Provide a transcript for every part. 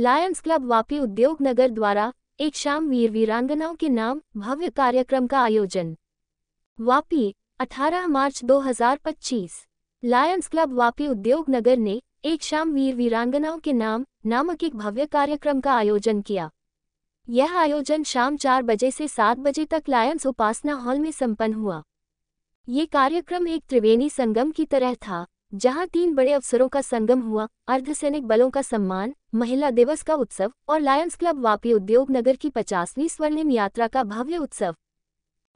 Lions club Vapi उद्योग नगर द्वारा एक शाम वीर वीरांगनाओं के नाम भव्य कार्यक्रम का आयोजन। वापी 18 मार्च 2025। लायंस क्लब वापी उद्योग नगर ने एक शाम वीर वीरांगनाओं के नाम नामक एक भव्य कार्यक्रम का आयोजन किया। यह आयोजन शाम 4 बजे से 7 बजे तक लायंस उपासना हॉल में संपन्न हुआ। ये कार्यक्रम एक त्रिवेणी संगम की तरह था, जहां 3 बड़े अवसरों का संगम हुआ: अर्धसैनिक बलों का सम्मान, महिला दिवस का उत्सव और लायंस क्लब वापी उद्योग नगर की 50वीं स्वर्णिम यात्रा का भव्य उत्सव।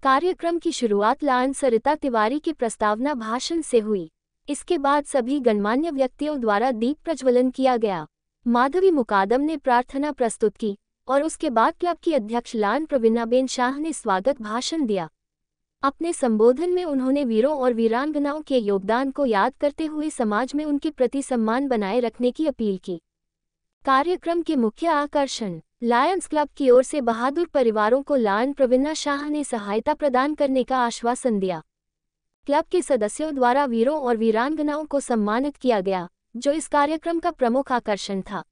कार्यक्रम की शुरुआत लायंस सरिता तिवारी के प्रस्तावना भाषण से हुई। इसके बाद सभी गणमान्य व्यक्तियों द्वारा दीप प्रज्वलन किया गया। माधवी मुकादम ने प्रार्थना प्रस्तुत की और उसके बाद क्लब की अध्यक्ष लान प्रवीणाबेन शाह ने स्वागत भाषण दिया। अपने संबोधन में उन्होंने वीरों और वीरांगनाओं के योगदान को याद करते हुए समाज में उनके प्रति सम्मान बनाए रखने की अपील की। कार्यक्रम के मुख्य आकर्षण: लायंस क्लब की ओर से बहादुर परिवारों को लान प्रवीणा शाह ने सहायता प्रदान करने का आश्वासन दिया। क्लब के सदस्यों द्वारा वीरों और वीरांगनाओं को सम्मानित किया गया, जो इस कार्यक्रम का प्रमुख आकर्षण था।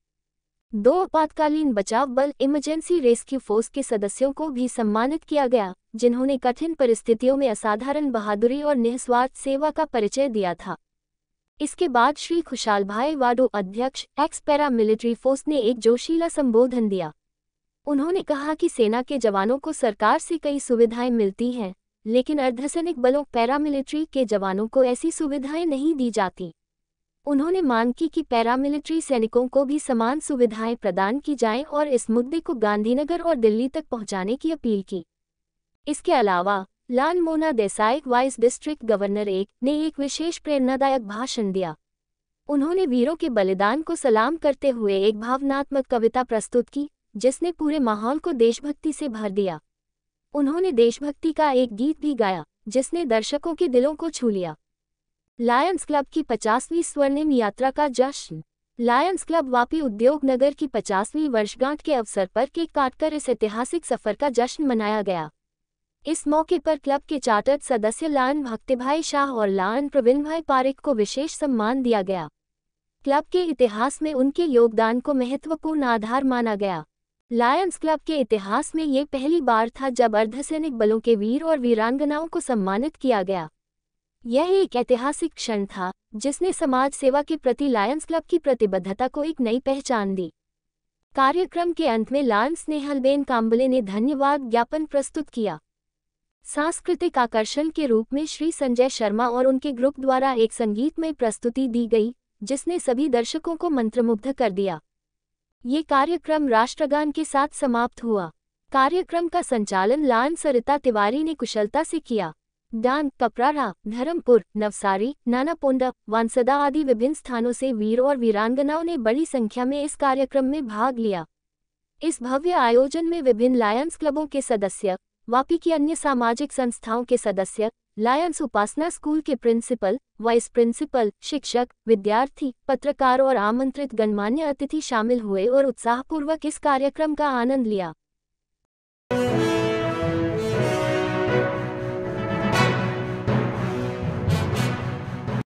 2 आपातकालीन बचाव बल इमरजेंसी रेस्क्यू फोर्स के सदस्यों को भी सम्मानित किया गया, जिन्होंने कठिन परिस्थितियों में असाधारण बहादुरी और निस्वार्थ सेवा का परिचय दिया था। इसके बाद श्री खुशाल भाई वाडो, अध्यक्ष एक्स पैरा मिलिट्री फोर्स ने एक जोशीला संबोधन दिया। उन्होंने कहा कि सेना के जवानों को सरकार से कई सुविधाएं मिलती हैं, लेकिन अर्धसैनिक बलों पैरामिलिट्री के जवानों को ऐसी सुविधाएं नहीं दी जाती। उन्होंने मांग की कि पैरामिलिट्री सैनिकों को भी समान सुविधाएं प्रदान की जाएं और इस मुद्दे को गांधीनगर और दिल्ली तक पहुंचाने की अपील की। इसके अलावा लान Mona Desai, vice district governor ने एक विशेष प्रेरणादायक भाषण दिया। उन्होंने वीरों के बलिदान को सलाम करते हुए एक भावनात्मक कविता प्रस्तुत की, जिसने पूरे माहौल को देशभक्ति से भर दिया। उन्होंने देशभक्ति का एक गीत भी गाया, जिसने दर्शकों के दिलों को छू लिया। लायंस क्लब की 50वीं स्वर्णिम यात्रा का जश्न। लायंस क्लब वापी उद्योग नगर की 50वीं वर्षगांठ के अवसर पर केक काटकर इस ऐतिहासिक सफर का जश्न मनाया गया। इस मौके पर क्लब के चार्टर्ड सदस्य लान भक्तिभाई शाह और लान प्रवीणभाई पारिक को विशेष सम्मान दिया गया। क्लब के इतिहास में उनके योगदान को महत्वपूर्ण आधार माना गया। लायंस क्लब के इतिहास में ये पहली बार था जब अर्धसैनिक बलों के वीर और वीरांगनाओं को सम्मानित किया गया। यह एक ऐतिहासिक क्षण था, जिसने समाज सेवा के प्रति लायंस क्लब की प्रतिबद्धता को एक नई पहचान दी। कार्यक्रम के अंत में लान स्नेहलबेन काम्बले ने धन्यवाद ज्ञापन प्रस्तुत किया। सांस्कृतिक आकर्षण के रूप में श्री संजय शर्मा और उनके ग्रुप द्वारा एक संगीतमय प्रस्तुति दी गई, जिसने सभी दर्शकों को मंत्रमुग्ध कर दिया। ये कार्यक्रम राष्ट्रगान के साथ समाप्त हुआ। कार्यक्रम का संचालन लान सरिता तिवारी ने कुशलता से किया। डान, कपराड़ा, धर्मपुर, नवसारी, नानापोंडा, वांसदा आदि विभिन्न स्थानों से वीर और वीरांगनाओं ने बड़ी संख्या में इस कार्यक्रम में भाग लिया। इस भव्य आयोजन में विभिन्न लायंस क्लबों के सदस्य, वापी की अन्य सामाजिक संस्थाओं के सदस्य, लायंस उपासना स्कूल के प्रिंसिपल, वाइस प्रिंसिपल, शिक्षक, विद्यार्थी, पत्रकार और आमंत्रित गणमान्य अतिथि शामिल हुए और उत्साहपूर्वक इस कार्यक्रम का आनंद लिया।